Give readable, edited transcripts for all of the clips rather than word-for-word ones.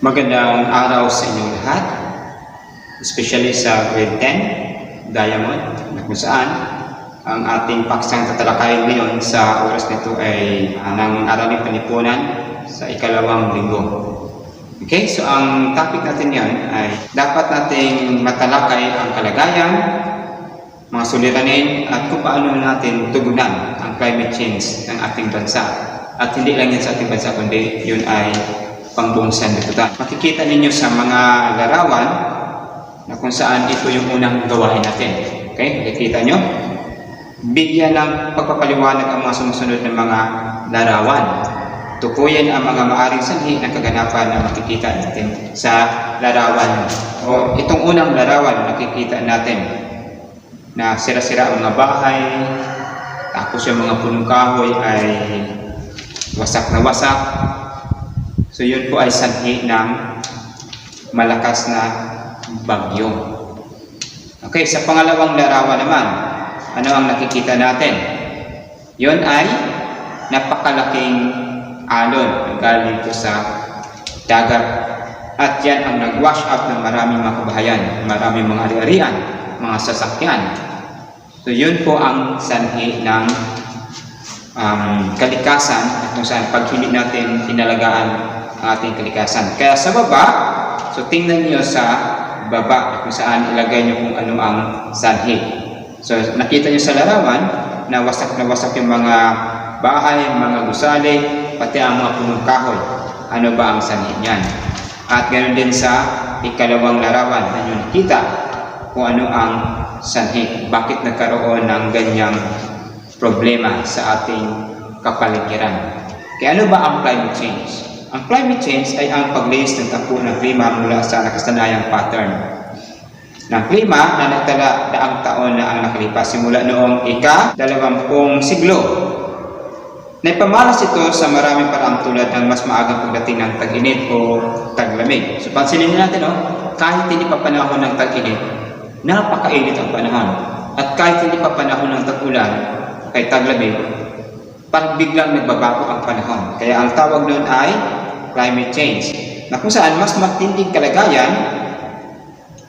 Magandang araw sa inyong lahat, especially sa grade 10, Diamond, na kung saan ang ating paksang tatalakayin ngayon sa oras nito ay ng Araling Panlipunan sa ikalawang linggo. Okay, so ang topic natin yan ay dapat nating matalakay ang kalagayan, mga suliranin at kung paano natin tugunan ang climate change ng ating bansa. At hindi lang yan sa ating bansa kundi yun ay pangbuong sanlibutan. Makikita ninyo sa mga larawan na kung saan ito yung unang gawain natin. Okay, makikita nyo? Bigyan ng pagpapaliwanag ang mga sumusunod ng mga larawan. Tukuyin ang mga maaring sanhi ng kaganapan na makikita natin sa larawan. O itong unang larawan nakikita natin na sira-sira ang mga bahay, tapos yung mga punong kahoy ay wasak na wasak. So yun po ay sanhi ng malakas na bagyo. Okay, sa pangalawang larawan naman, ano ang nakikita natin? Yun ay napakalaking alon galing po sa dagat. At yan ang nag-wash up ng maraming mga kabahayan, maraming mga ari-arian, mga sasakyan. So yun po ang sanhi ng kalikasan at kung saan pag hindi natin inalagaan ang ating kalikasan. Kaya sa baba, so tingnan niyo sa baba kung saan ilagay niyo kung ano ang sanhi. So nakita niyo sa larawan na wasak yung mga bahay, mga gusali, pati ang mga punong kahoy. Ano ba ang sanhi niyan? At ganoon din sa ikalawang larawan na niyo nakita kung ano ang sanhi. Bakit nagkaroon ng ganyang problema sa ating kapaligiran? Kaya ano ba ang climate change? Ang climate change ay ang paglihis ng takbo ng klima mula sa nakasanayang pattern ng klima na nagtala daang taon na ang nakalipas simula noong ika-20 siglo. Naipamalas ito sa maraming parang tulad ng mas maagang pagdating ng tag-init o taglamig. So pansinin natin, kahit hindi pa panahon ng tag-init, napakainit ang panahon. At kahit hindi pa panahon ng tag-ulan, kay taglamig, parang biglang nagbabago ang panahon. Kaya ang tawag doon ay climate change, na kung saan mas matinding kalagayan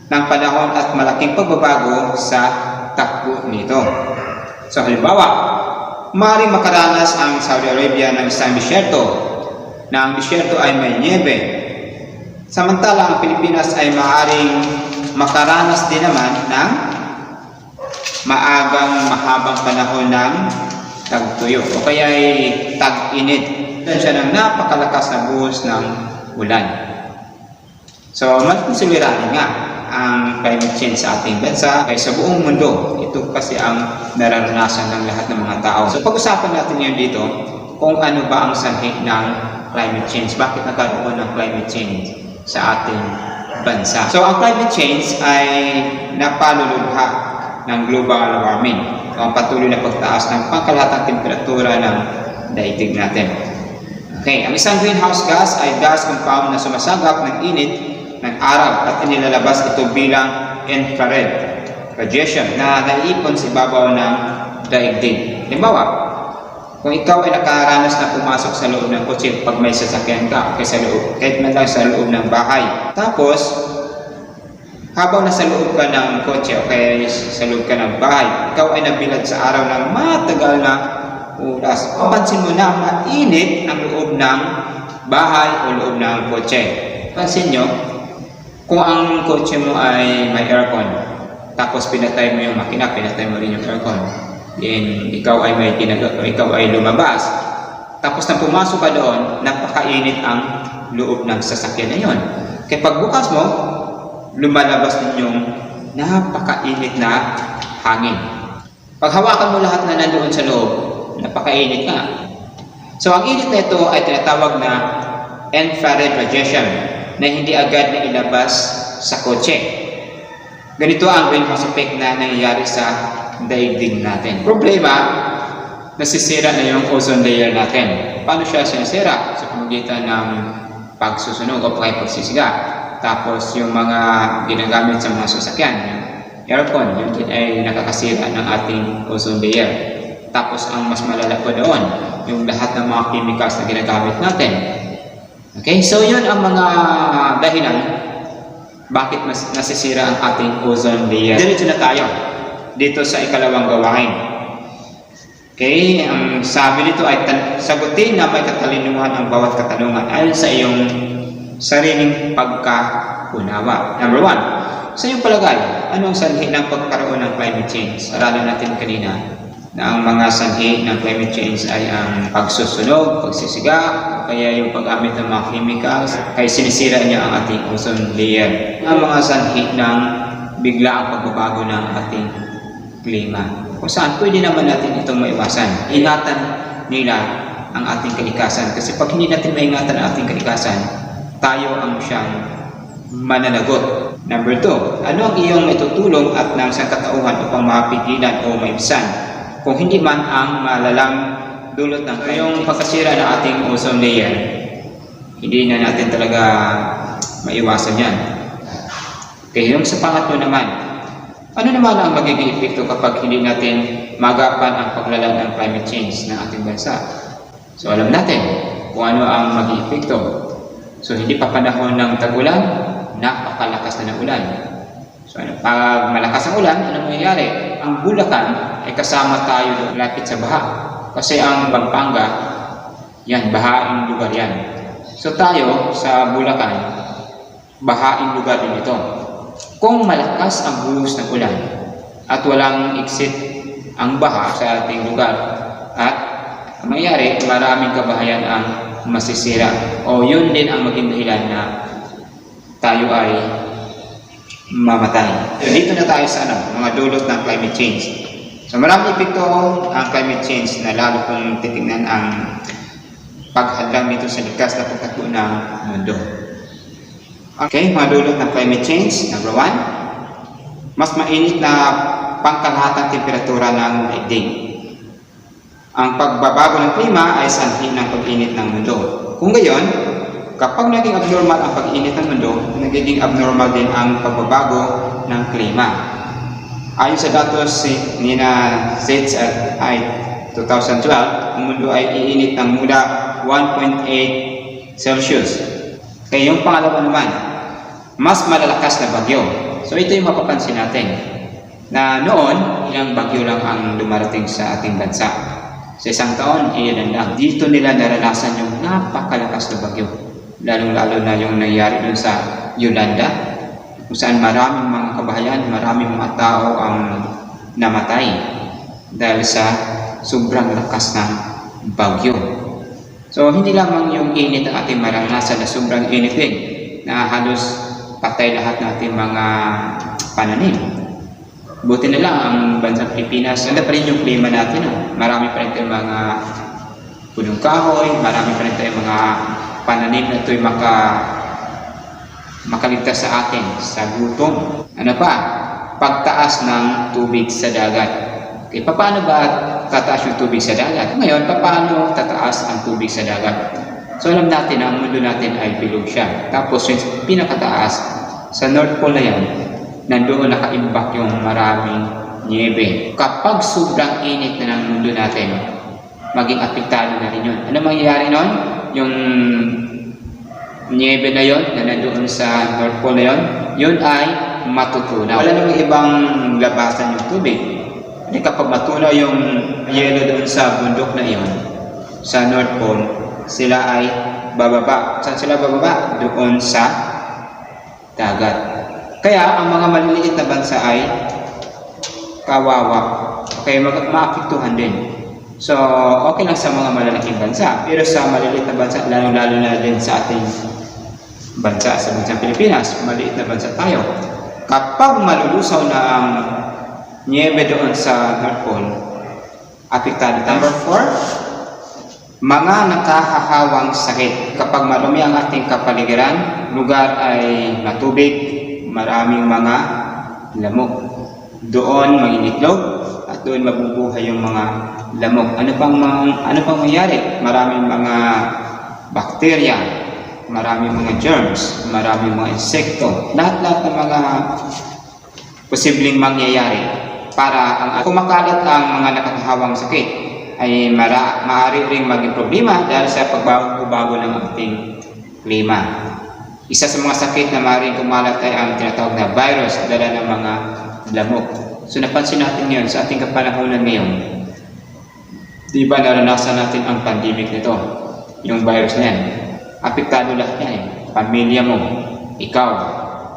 ng panahon at malaking pagbabago sa takbo nito. So halimbawa, maaaring makaranas ang Saudi Arabia ng isang disyerto, na ang disyerto ay may niebe. Samantala ang Pilipinas ay maaaring makaranas din naman ng maagang mahabang panahon ng tagtuyo o kaya ay tag-init. Doon siya ng napakalakas na buhos ng ulan. So malaking suliranin nga ang climate change sa ating bansa ay sa buong mundo. Ito kasi ang nararanasan ng lahat ng mga tao. So pag-usapan natin ngayon dito kung ano ba ang sanhi ng climate change. Bakit nagkaroon ng climate change sa ating bansa? So ang climate change ay napalulubha ng global warming o ang patuloy na pagtaas ng pangkalahatang temperatura ng daigdig natin. Okay, ang isang greenhouse gas ay gas compound na sumasagap ng init ng araw at inilalabas ito bilang infrared radiation na naiipon sa ibabaw ng daigdig. Halimbawa, kung ikaw ay nakaranas na pumasok sa loob ng kotse pag may sasakyan ka o sa loob, kahit man lang sa loob ng bahay. Tapos, habang nasa loob ka ng kotse o kaya sa loob ka ng bahay, ikaw ay nabilad sa araw ng matagal na oras. Papansin mo na mainit ang loob ng bahay o loob ng kotse. Pansin nyo, kung ang kotse mo ay may aircon, tapos pinatay mo yung makina, pinatay mo rin yung aircon, then ikaw ay ikaw ay lumabas, tapos nang pumasok ka doon, napakainit ang loob ng sasakyan na yun. Kaya pagbukas mo, lumalabas din yung napakainit na hangin. Pag hawakan mo lahat na nandoon sa loob, napakainit nga. So ang init na ito ay tinatawag na infrared radiation na hindi agad na ilabas sa kotse. Ganito ang greenhouse effect na nangyayari sa daigdig natin. Problema, nasisira na yung ozone layer natin. Paano siya sinisira? Sa pamamagitan ng pagsusunog o pagsisiga. Tapos yung mga ginagamit sa mga sasakyan, yung aircon, yun ay nakakasira ng ating ozone layer. Tapos ang mas malala po doon, yung lahat ng mga chemicals na ginagamit natin. Okay, so yun ang mga dahilan bakit mas nasisira ang ating ozone layer. Diretso na tayo dito sa ikalawang gawain. Okay, ang sabi nito ay sagutin na may katalinuhan ang bawat katanungan ayon sa iyong sariling pagkaunawa. Number 1, sa iyong palagay, ano ang sanhi ng pagkaroon ng climate change? Aralan natin kanina na ang mga sanhi ng climate change ay ang pagsusunog, pagsisiga, o kaya yung paggamit ng mga chemicals, kaya sinisira niya ang ating ozone layer. Ang mga sanhi ng biglaang pagbabago ng ating klima. Kung saan pwede naman natin itong maiwasan. Ingatan nila ang ating kalikasan. Kasi pag hindi natin maingatan ang ating kalikasan, tayo ang siyang mananagot. Number 2, ano ang iyong maitutulong at ng sangkatauhan upang mapigilan o maibsan kung hindi man ang malalang dulot ng yung pagkasira ng ating ozone layer? Hindi na natin talaga maiwasan yan. Okay, yung sa pangatlo naman, ano naman ang magiging epekto kapag hindi natin magapan ang paglalang ng climate change ng ating bansa? So alam natin kung ano ang magiging epekto. So hindi pa panahon ng tag-ulan, napakalakas na ng ulan. So pag malakas ang ulan, ano mangyayari? Ang Bulacan ay kasama tayo doon lapit sa baha. Kasi ang Pampanga, yan, bahaing lugar yan. So tayo sa Bulacan, bahaing lugar din ito. Kung malakas ang buhos ng ulan at walang exit ang baha sa ating lugar, at ang mangyayari, maraming kabahayan ang masisira. O yun din ang maging dahilan na tayo ay mamatay. So, dito na tayo sa mga dulot ng climate change. So maraming epekto ang climate change na lalo kung titingnan ang paghadlang nito sa likas na pagkatuon ng mundo. Okay, mga dulot ng climate change. Number 1, mas mainit na pangkalahatang temperatura ng daigdig. Ang pagbabago ng klima ay sanhi ng pag-init ng mundo. Kung gayon, kapag naging abnormal ang pag-init ng mundo, nagiging abnormal din ang pagbabago ng klima. Ayon sa datos ni SEDS at 2012, ang mundo ay iinit ng mula 1.8 Celsius. Kaya yung pangalawa naman, mas malalakas na bagyo. So ito yung mapapansin natin na noon, ilang bagyo lang ang dumarating sa ating bansa. Sa isang taon, ilan lang. Dito nila naranasan yung napakalakas na bagyo. Lalong-lalo na yung nangyari dun sa Yolanda, kung saan maraming mga kabahayan, maraming mga tao ang namatay dahil sa sobrang lakas ng bagyo. So, hindi lamang yung init ang ating maranasan na sobrang init din, na halos patay lahat ng ating mga pananim. Buti na lang ang bansang Pilipinas, ganda pa rin yung klima natin. Marami pa rin tayong mga punong kahoy, marami pa rin tayong mga pananim na ito'y makaligtas sa atin sa gutom. Ano pa? Pagtaas ng tubig sa dagat. Okay, paano ba tataas yung tubig sa dagat? Ngayon, paano tataas ang tubig sa dagat? So alam natin na ang mundo natin ay bilog siya. Tapos yung pinakataas, sa North Pole na yan, nandoon nakaimbak yung maraming niebe. Kapag sobrang init na ng mundo natin, maging apektado na rin yun. Ano mangyayari nun? Yung niebe na yun, na nandoon sa North Pole na yun, yun ay matutunaw. Wala namang ibang labasan yung tubig. Hindi kapag matunaw yung yelo doon sa bundok na iyon, sa North Pole, sila ay bababa. Saan sila bababa? Doon sa dagat. Kaya ang mga maliliit na bansa ay kawawa. Okay, maapektuhan din. So, okay lang sa mga malalaking bansa. Pero sa maliliit na bansa, lalo-lalo na din sa ating bansa, sa bansang Pilipinas, maliit na bansa tayo. Kapag malulusaw na ang niebe doon sa North Pole, apektado tayo. Number 4, mga nakahahawang sakit. Kapag marumi ang ating kapaligiran, lugar ay matubig, maraming mga lamok. Doon mangingitlog at doon mabubuhay yung mga lamok. Ano pang mangyari? Maraming mga bakterya, maraming mga germs, maraming mga insekto. Lahat-lahat ng mga posibleng mangyayari para kung makalat ang mga nakakahawang sakit ay maaari ring maging problema dahil sa pagbabago ng ating klima. Isa sa mga sakit na maaaring kumalat ay ang tinatawag na virus dala ng mga lamok. So napansin natin ngayon sa ating kapanahonan ngayon, di ba naranasan natin ang pandemic nito, yung virus na yan. Apektado lahat yan eh. Pamilya mo, ikaw,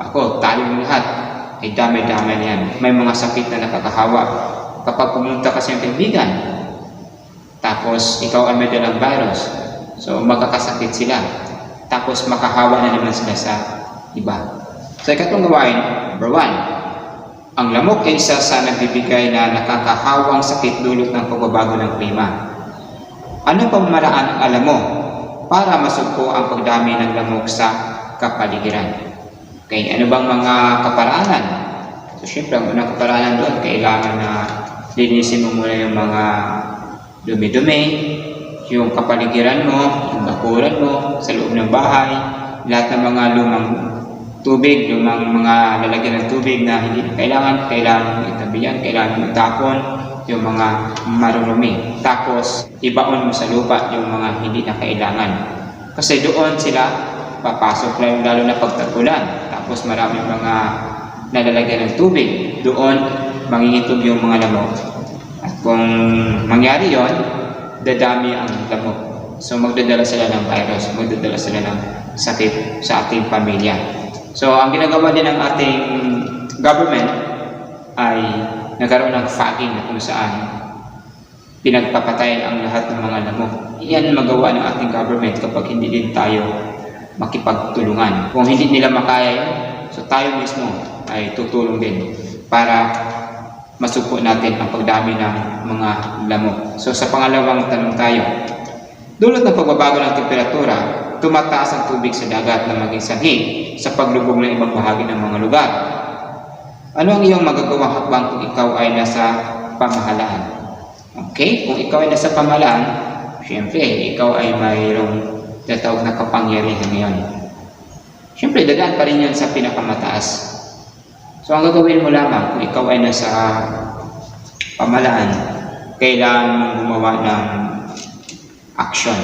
ako, tayong lahat, ay dami-dami na yan. May mga sakit na nakakahawa. Kapag pumunta kasi yung kaibigan, tapos ikaw ay may dalang virus, so magkakasakit sila. Tapos makahawa na naman sila sa iba. Sa ikatlong gawain, number 1, ang lamok ay isa sa nagbibigay na nakakahawang sakit dulot ng pagbabago ng klima. Ano pamamaraan ang alam mo para masugpo ang pagdami ng lamok sa kapaligiran? Okay, ano bang mga kaparaanan? So syempre, ang unang kaparaanan doon, kailangan na linisin mo muna yung mga dumi-dumi, yung kapaligiran mo, yung bakuran mo, sa loob ng bahay, lahat ng mga lumang tubig, lumang mga lalagyan ng tubig na hindi kailangan itabi yan, kailangan itapon, yung mga marurumi. Tapos, ibaon mo sa lupa yung mga hindi na kailangan. Kasi doon sila papasok, lalo na pagtagulan. Tapos maraming mga nalalagyan ng tubig. Doon, mangingitog yung mga lamok. At kung mangyari yon, dadami ang lamok. So magdadala sila ng virus, magdadala sila ng sakit sa ating pamilya. So ang ginagawa din ng ating government ay nagkaroon ng fogging na kung saan pinagpapatay ang lahat ng mga lamok. Iyan magawa ng ating government kapag hindi din tayo makipagtulungan. Kung hindi nila makaya yun, so tayo mismo ay tutulong din para masuko natin ang pagdami ng mga lamok. So sa pangalawang tanong tayo, dulot ng pagbabago ng temperatura, tumataas ang tubig sa dagat na maging sanhi sa paglubog ng ibang bahagi ng mga lugar. Ano ang iyong magagawang hakbang kung ikaw ay nasa pamahalaan? Okay, kung ikaw ay nasa pamahalaan, syempre ikaw ay mayroong tatawag na kapangyarihan ngayon. Syempre dadaan pa rin yan sa pinakamataas. So ang gagawin mo lamang kung ikaw ay nasa pamahalaan, kailangan mong gumawa ng action.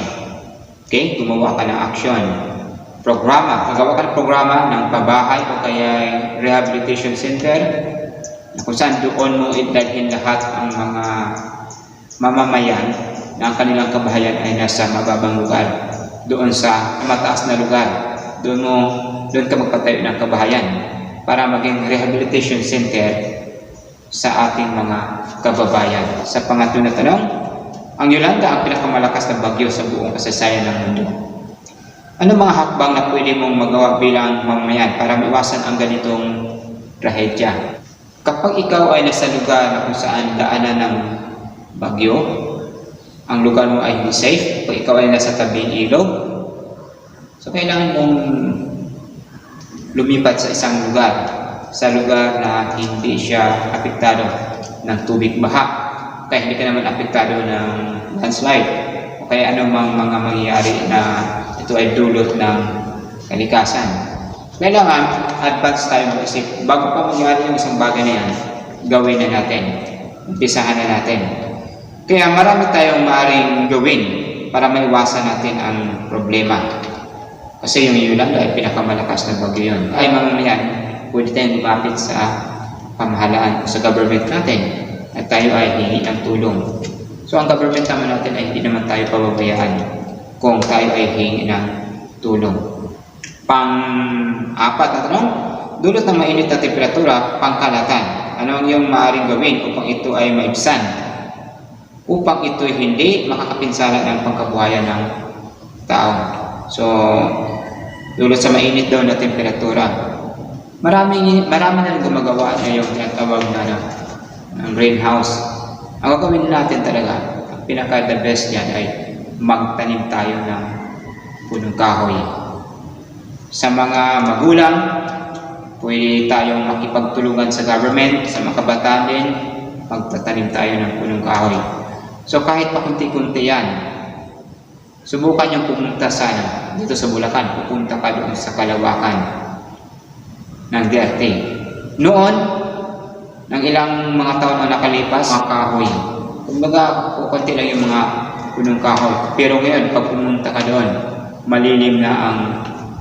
Okay? Gumawa ka ng action. Programa. Gagawa ka ng programa ng pabahay o kaya rehabilitation center na kung saan doon mo idalhin lahat ang mga mamamayan na ang kanilang kabahayan ay nasa mababang lugar. Doon sa mataas na lugar. Doon ka magpatayo ng kabahayan para maging rehabilitation center sa ating mga kababayan. Sa pangatlo na tanong, ang Yolanda ang pinakamalakas na bagyo sa buong kasaysayan ng mundo. Ano mga hakbang na pwede mong magawa bilang mamamayan para maiwasan ang ganitong trahedya? Kapag ikaw ay nasa lugar na kung saan daanan ng bagyo, ang lugar mo ay hindi safe, kung ikaw ay nasa tabing ilog, so kailangan mong lumipat sa isang lugar, sa lugar na hindi siya apektado ng tubig baha, kaya hindi ka naman apektado ng landslide, o kaya anumang mga mangyayari na ito ay dulot ng kalikasan. Kailangan advance tayo mag-isip. Bago pa mangyari yung isang bagay na yan, gawin na natin. Umpisahan na natin. Kaya marami tayong maaaring gawin para maiwasan natin ang problema. Kasi yung Yolanda ay pinakamalakas na bagyo yun. Ay mamamayan, pwede tayong lumapit sa pamahalaan o sa government natin at tayo ay hingi ng tulong. So ang government naman natin ay hindi naman tayo pababayaan kung tayo ay hingi ng tulong. Pang-apat na tanong, dulot ng mainit na temperatura, pangkalatan. Ano ang iyong maaaring gawin upang ito ay maibsan? Upang ito hindi makakapinsala ng pangkabuhayan ng tao. So, dulot sa mainit daw na temperatura. Marami na rin gumagawa na yung tinatawag na ng greenhouse. Ang gagawin natin talaga, ang pinaka-the best yan ay magtanim tayo ng punong kahoy. Sa mga magulang, pwede tayong makipagtulungan sa government, sa mga kabataan din, magtatanim tayo ng punong kahoy. So kahit pa kunti-kunti yan, subukan yung pumunta sana dito sa Bulacan, pupunta ka doon sa Kalawakan ng DRT. Noon, ng ilang mga taon na nakalipas, mga kahoy. Kumbaga, kukunti lang yung mga punong kahoy. Pero ngayon, pag pumunta ka doon, malilim na ang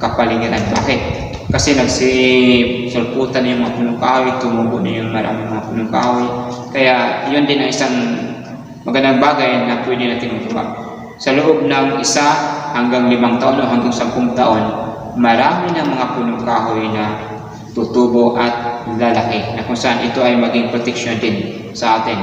kapaligiran. Bakit? Kasi nagsisulputan yung mga punong kahoy, tumubo na yung maraming mga punong kahoy. Kaya yun din ang isang magandang bagay na pwede natin magawa. Sa loob ng 1 hanggang 5 taon o hanggang 10 taon, marami ng mga punong kahoy na tutubo at lalaki, na kung saan ito ay maging protection din sa atin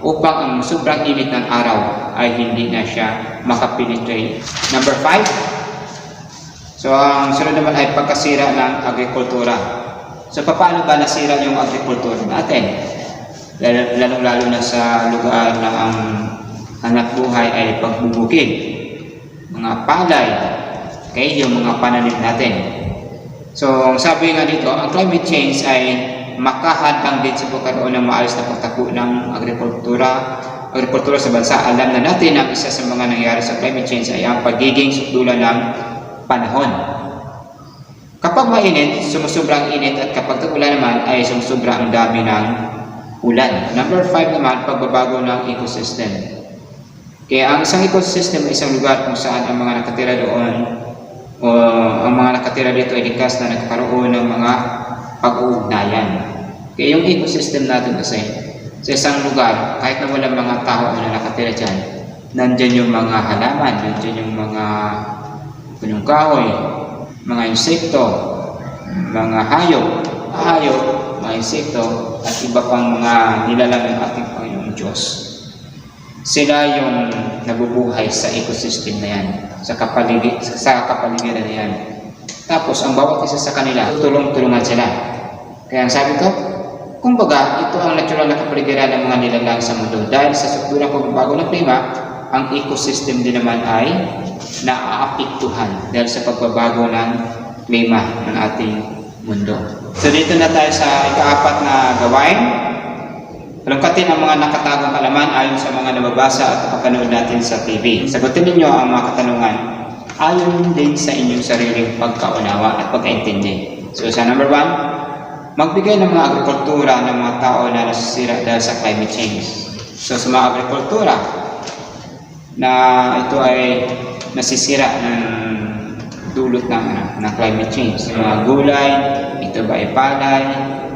upang ang sobrang init ng araw ay hindi na siya makapenetrate. Number 5. So, ang sunod naman ay pagkasira ng agrikultura. So, paano ba nasira yung agrikultura natin? Lalong-lalo na sa lugar na ang hanap buhay ay pagbubukid, mga palay, okay, yung mga pananim natin. So, sabi nga dito, ang climate change ay makahadlang din sa pagkaroon ng maayos na pagtago ng agrikultura sa bansa. Alam na natin ang isa sa mga nangyari sa climate change ay ang pagiging sukdulan ng panahon. Kapag mainit, sumusobrang init, at kapag tag-ulan naman ay sumusobrang dami ng ulan. Number 5 naman, pagbabago ng ecosystem. Kaya ang isang ecosystem ay isang lugar kung saan ang mga nakatira doon o ang mga nakatira dito ay likas na nagkaroon ng mga pag-uugnayan. Kaya yung ecosystem natin kasi sa isang lugar, kahit na walang mga tao na nakatira dyan, nandyan yung mga halaman, nandyan yung mga punong kahoy, mga insekto, mga hayop, mga insekto, at iba pang mga nilalang ng ating Panginoong Diyos. Sila yung nabubuhay sa ecosystem na yan, sa kapaligiran na yan. Tapos, ang bawat isa sa kanila, tulong-tulungan sila. Kaya ang sabi ko, kumbaga, ito ang natural na kapaligiran ng mga nilalang sa mundo. Dahil sa sukdulang pagbabago ng klima, ang ecosystem din naman ay naaapektuhan dahil sa pagbabago ng klima ng ating mundo. So dito na tayo sa ika-4 na gawain. Palungkatin ang mga nakatagong kaalaman ayon sa mga nababasa at napapanood natin sa TV. Sagutin ninyo ang mga katanungan ayon din sa inyong sariling pagkaunawa at pagkaintindi. So sa number 1, magbigay ng mga agrikultura ng mga tao na nasisira dahil sa climate change. So sa mga agrikultura na ito ay nasisira ng dulot ng climate change. Mga gulay, ito ba ay palay,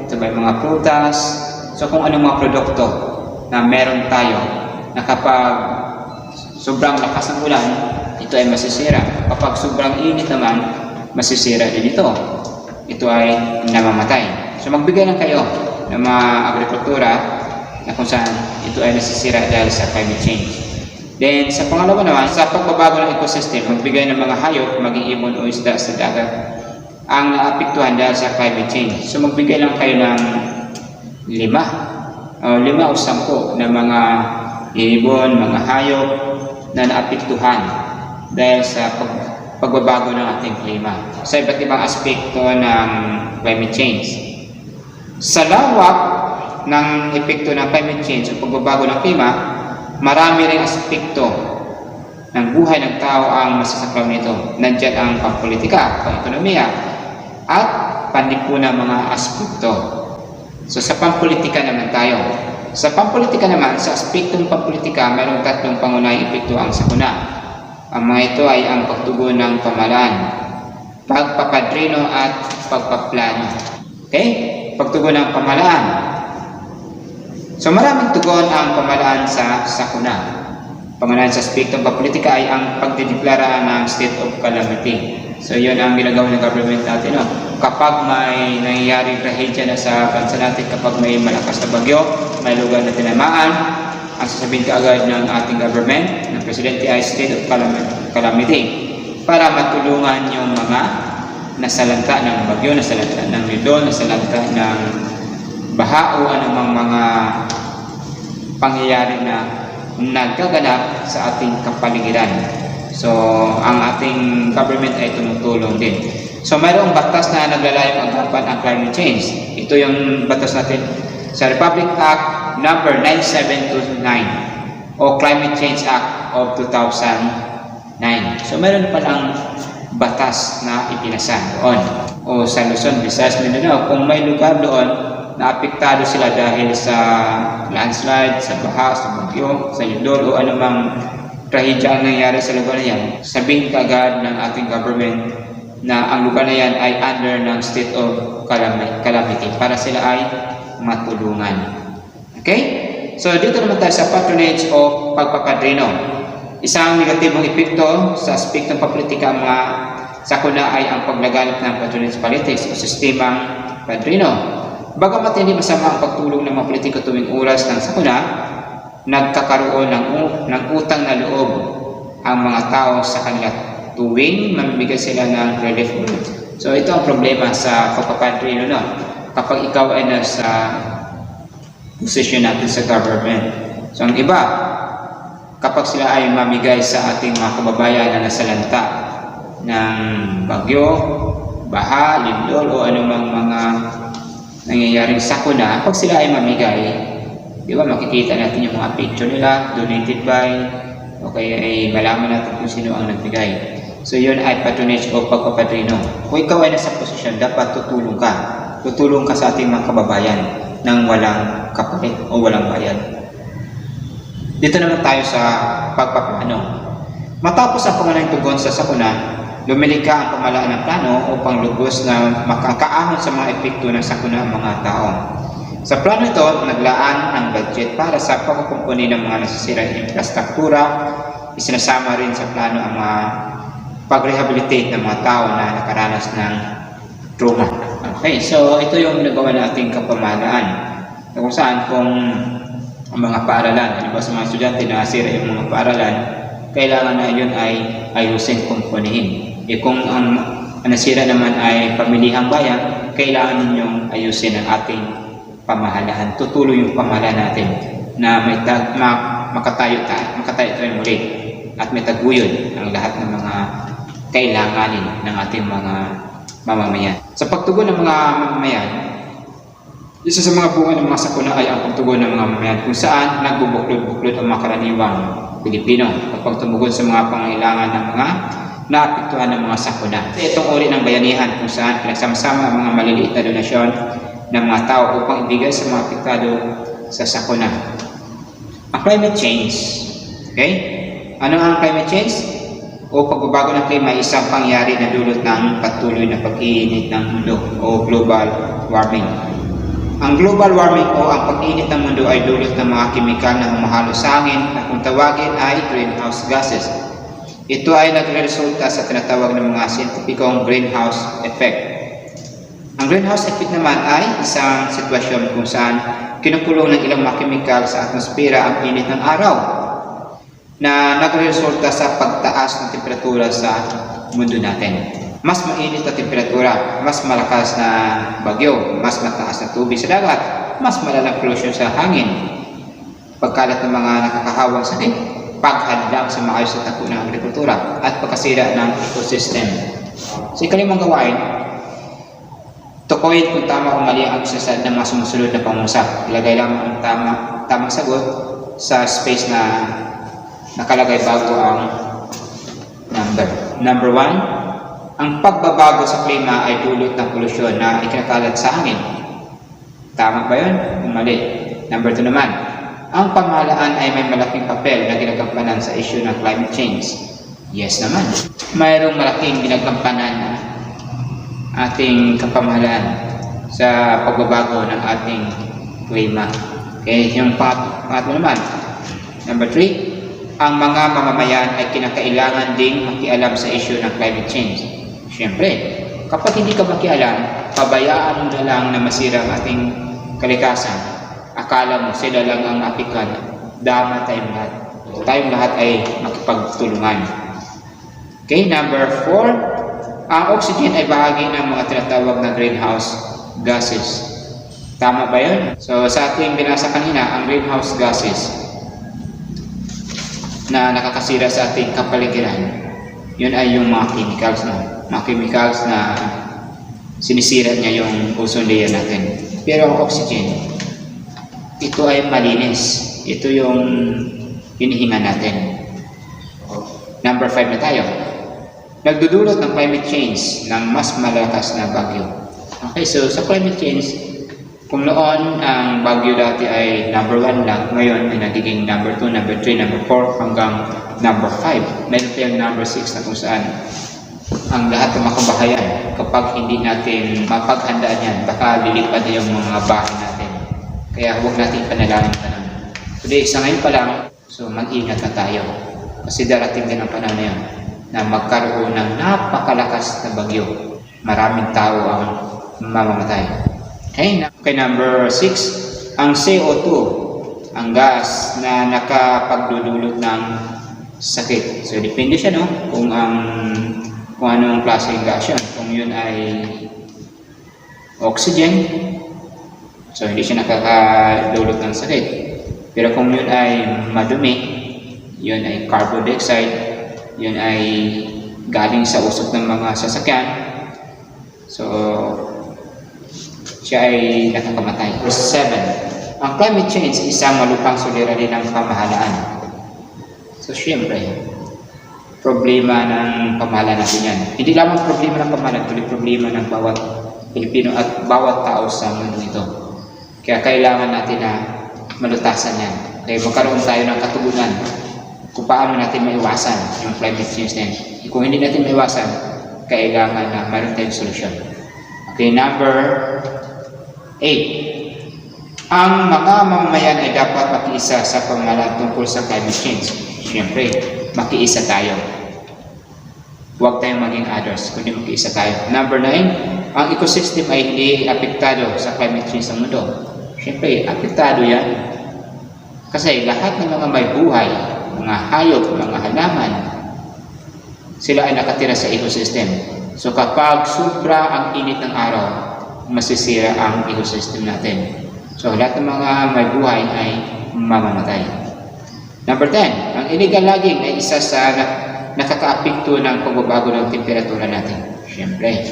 ito ba ay mga prutas. So kung anong mga produkto na meron tayo na kapag sobrang lakas ng ulan, ito ay masisira. Kapag sobrang init naman, masisira din ito. Ito ay namamatay. So magbigay lang kayo ng mga agrikultura na kung saan ito ay nasisira dahil sa climate change. Then, sa pangalawa naman, sa pagbabago ng ecosystem, magbigay ng mga hayop, maging ibon o isda sa dagat, ang naapektuhan dahil sa climate change. So, magbigay lang kayo ng 5 o 10 na mga ibon, mga hayop na naapektuhan dahil sa pagbabago ng ating klima. Sa iba't ibang aspekto ng climate change. Sa lawak ng epekto ng climate change o pagbabago ng klima, marami ring aspekto ng buhay ng tao ang masasaklam nito. Nandiyan ang pampolitika, pang-ekonomiya, at panlipunang mga aspekto. So sa pampolitika naman tayo. Sa pampolitika naman, sa aspektong pampolitika, mayroong 3 pangunahing epekto ang sakuna. Ang mga ito ay ang pagtugon ng pamahalaan, pagpapadrino at pagpaplano. Okay? Pagtugon ng pamahalaan. So maraming tugon ang pamahalaan sa sakuna. Pamahalaan sa aspektong pampolitika ay ang pagdedeklara ng state of calamity. So yun ang ginagawa ng government natin. No? Kapag may nangyayari trahedya na sa bansa natin, kapag may malakas na bagyo, may lugar na tinamaan, ang sasabihin kaagad ng ating government, ng presidente ay state of calamity para matulungan yung mga nasalanta ng bagyo, nasalanta ng lidon, nasalanta ng baha o anumang mga pangyayari na nagkaganap sa ating kapaligiran. So, ang ating government ay tumutulong din. So, mayroong batas na naglalayong agapan ang climate change. Ito yung batas natin sa Republic Act number 9729 o Climate Change Act of 2009. So, mayroon palang batas na ipinasa doon. O sa Luzon, Visayas, Mindanao, kung may lugar doon naapektado sila dahil sa landslide, sa baha, sa bagyo, sa yudol o anumang trahedya ang nangyari sa lugar na yan, sabihin kaagad ng ating government na ang lugar na yan ay under ng state of calamity para sila ay matulungan. Okay? So dito naman tayo sa patronage o pagpapadrino. Isang negatibong epekto sa aspektong papolitika mga sakuna ay ang paglaganap ng patronage politics o sistemang padrino. Bagamat hindi masama ang pagtulong ng mga politiko tuwing oras ng sakuna, nagkakaroon ng utang na loob ang mga tao sa kanila tuwing mamimigay sila ng relief goods. So ito ang problema sa pagpapadrino, no? Kapag ikaw ay nasa posisyon natin sa government. So ang iba, kapag sila ay mamigay sa ating mga kababayan na nasalanta ng bagyo, baha, lindol o anumang mga nangyayaring sakuna, pag sila ay mamigay, di ba, makikita natin yung mga picture nila, donated by, o kaya ay malaman natin kung sino ang nagbigay. So yun ay patronage o pagpapadrino. Kung ikaw ay nasa posisyon, dapat tutulong ka. Tutulong ka sa ating mga kababayan nang walang kapalit o walang bayad. Dito naman tayo sa pagpaplano. Matapos ang pangunahing tugon sa sakuna, lumilikha ang pamahalaan ng plano upang lubos na makakaahon sa mga epekto ng sakuna ang mga tao. Sa plano ito, naglaan ang budget para sa pagkukumpuni ng mga nasisirang infrastruktura. Isinasama rin sa plano ang mga pag-rehabilitate ng mga tao na nakaranas ng trauma. Okay, so ito yung nagawa nating kapamahalaan. Kung saan kung ang mga paaralan, halimbawa sa mga estudyante na nasira yung mga paaralan, kailangan na yun ay ayusin, kumpunihin. Kung ang nasira naman ay pamilihang bayan, kailangan ninyong ayusin ang ating pamahalaan. Tutuloy yung pamahalaan natin na may makatayo tayo muli at may taguyod ang lahat ng mga kailanganin ng ating mga mamamayan. Sa pagtugon ng mga mamamayan, isa sa mga bunga ng mga sakuna ay ang pagtugon ng mga mamamayan kung saan nagbubuklod-buklod ang mga karaniwang Pilipino kapag tumugon sa mga pangailangan ng mga naapektuhan ng mga sakuna. Itong uri ng bayanihan kung saan pinagsama-sama ang mga maliliit na donasyon ng mga tao upang ibigay sa mga apektado sa sakuna. Ang climate change. Okay? Ano ang climate change? O pagbabago ng klima ay isang pangyayari na dulot ng patuloy na pag-iinit ng mundo o global warming. Ang global warming o ang pag-init ng mundo ay dulot ng mga kemikal na humahalo sa hangin na kung tawagin ay greenhouse gases. Ito ay nagresulta sa tinatawag ng mga siyentipikong greenhouse effect. Ang greenhouse effect naman ay isang sitwasyon kung saan kinukulong ng ilang mga kemikal sa atmosfera ang init ng araw na nagresulta sa pagtaas ng temperatura sa mundo natin. Mas mainit na temperatura, mas malakas na bagyo, mas mataas na tubig sa dagat, mas malalang pollution sa hangin, pagkalat ng mga nakakahawang sakit, paghadlang sa maayos na takbo ng agrikultura, at pagkasira ng ecosystem. So ikalimang gawain, tukuyin kung tama o mali ang isa ng mga sumusunod na pangusap. Ilagay lang ang tamang sagot sa space na nakalagay bago ang number. Number 1, ang pagbabago sa klima ay dulot ng polusyon na ikinakalat sa hangin. Tama ba yun? O mali? Number 2 naman, ang pamahalaan ay may malaking papel na ginagampanan sa issue ng climate change. Yes naman. Mayroong malaking ginagampanan na ating kapamahalaan sa pagbabago ng ating klima. Okay, yung pangatlo naman. Number 3, ang mga mamamayan ay kinakailangan ding makialam sa issue ng climate change. Siyempre, kapag hindi ka makialam, pabayaan mo na lang na masira ang ating kalikasan. Akala mo sila lang ang apikan, dama tayong lahat. Tayong lahat ay makipagtulungan. Okay, number 4, ang oxygen ay bahagi ng mga tinatawag na greenhouse gases. Tama ba yun? So sa ating binasa kanina, ang greenhouse gases na nakakasira sa ating kapaligiran, yun ay yung mga chemicals na sinisira niya yung ozone layer natin. Pero ang oxygen, ito ay malinis. Ito yung hinihinga natin. Number 5 na tayo. Nagdudulot ng climate change ng mas malakas na bagyo. Okay, so sa climate change, kung noon ang bagyo dati ay number 1 lang, ngayon ay nagiging number 2, number 3, number 4 hanggang number 5. Meron tayong number 6 na kung saan ang lahat ng mga kabahayan. Kapag hindi natin mapaghandaan yan, baka lilipad na yung mga bahay natin. Kaya huwag natin panalangin pa naman. Today, sa ngayon pa lang, so mag-ingat na tayo. Kasi darating din ang panahon na yan na magkaroon ng napakalakas na bagyo. Maraming tao ang mamamatay. Okay, number 6, ang CO2, ang gas na nakapagdudulot ng sakit. So, depende siya, no? Kung anong klaseng gas yan. Kung yun ay oxygen, so hindi siya nakakadulot ng sakit. Pero kung yun ay madumi, yun ay carbon dioxide, yun ay galing sa usok ng mga sasakyan, so siya ay nakakamatay. Verse 7, ang climate change isang malupang suliranin ng pamahalaan. So syempre, problema ng pamahalaan natin yan. Hindi lamang problema ng pamahalaan, kundi problema ng bawat Pilipino at bawat tao sa mundo ito. Kaya kailangan natin na malutasan yan. Kaya magkaroon tayo ng katugunan kung paano natin maiwasan yung climate change na yan. Kung hindi natin maiwasan, kailangan na mayroon tayong solusyon. Okay, number 8. Ang mga mamamayan ay dapat makiisa sa pamahalaan tungkol sa climate change. Siyempre, makiisa tayo. Huwag tayong maging others, kundi makiisa tayo. Number 9, ang ecosystem ay hindi apektado sa climate change sa mundo. Siyempre, apektado yan. Kasi lahat ng mga may buhay, mga hayop, mga halaman, sila ay nakatira sa ecosystem. So kapag sobra ang init ng araw, masisira ang ecosystem natin. So lahat ng mga may buhay ay mamamatay. Number 10, ang illegal logging ay isa sa nakakaapekto ng pagbabago ng temperatura natin. Siyempre,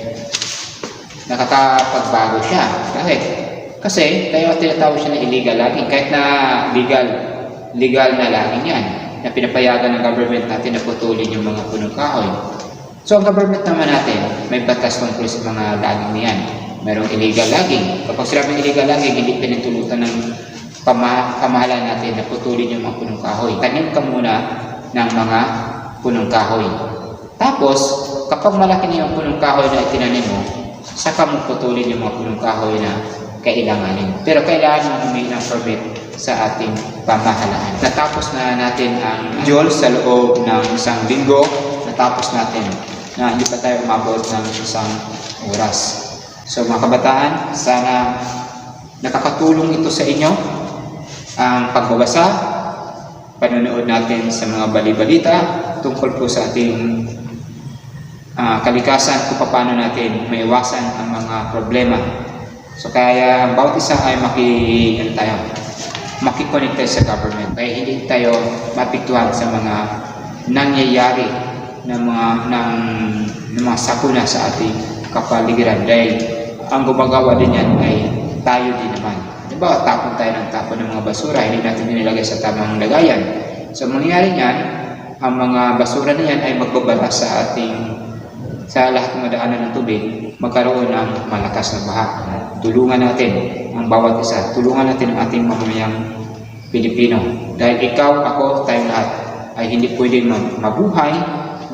nakakapagbago siya. Bakit? Kasi tayo tinatawag siya na illegal logging. Kahit na legal na logging yan, na pinapayagan ng government natin na putulin yung mga punong kahoy. So ang government naman natin, may batas tungkol sa mga logging niyan. Mayroong illegal logging. Kapag sinabing illegal logging, hindi pinintulutan ng pamahalaan natin na putulin yung mga punong kahoy. Tanim ka muna ng mga punong kahoy. Tapos, kapag malaki na yung punong kahoy na itinanim mo, saka mo putulin yung mga punong kahoy na kailanganin. Pero kailangan mo humingi ng permit sa ating pamahalaan. Natapos na natin ang Joel sa loob ng isang linggo. Natapos natin na hindi pa tayo umabot ng isang oras. So mga kabataan, sana nakakatulong ito sa inyo ang pagbabasa, panonood natin sa mga bali-balita tungkol po sa ating kalikasan kung paano natin maiwasan ang mga problema. So kaya bawat isa ay makikonnect tayo sa government. Kaya hindi tayo mapiktuhan sa mga nangyayari ng mga sakuna sa ating kapaligiran. Dahil ang gumagawa din yan ay tayo din naman. Diba, tapon tayo ng tapon ng mga basura, hindi natin nilagay sa tamang lagayan. So mangyayari yan, ang mga basura na yan ay magbabara sa lahat ng madaanan ng tubig, magkaroon ng malakas na baha. Tulungan natin ang bawat isa. Tulungan natin ang ating mamamayang Pilipino. Dahil ikaw, ako, tayong lahat ay hindi pwedeng mabuhay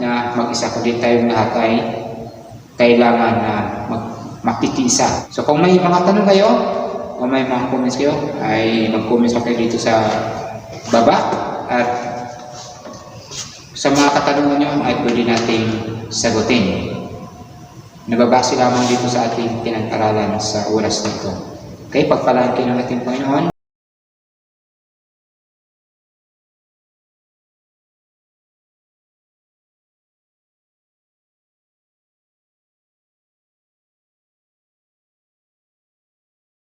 na mag-isa, kundi tayong lahat ay kailangan na makikisa. So kung may mga tanong kayo o may mga comments kayo, ay mag-comments kayo dito sa baba. At sa mga katanungan nyo ay pwede nating sagutin. Nababase lamang dito sa ating pinag-aralan sa oras na ito. Okay, pagpalaan kayo ng ating Panginoon.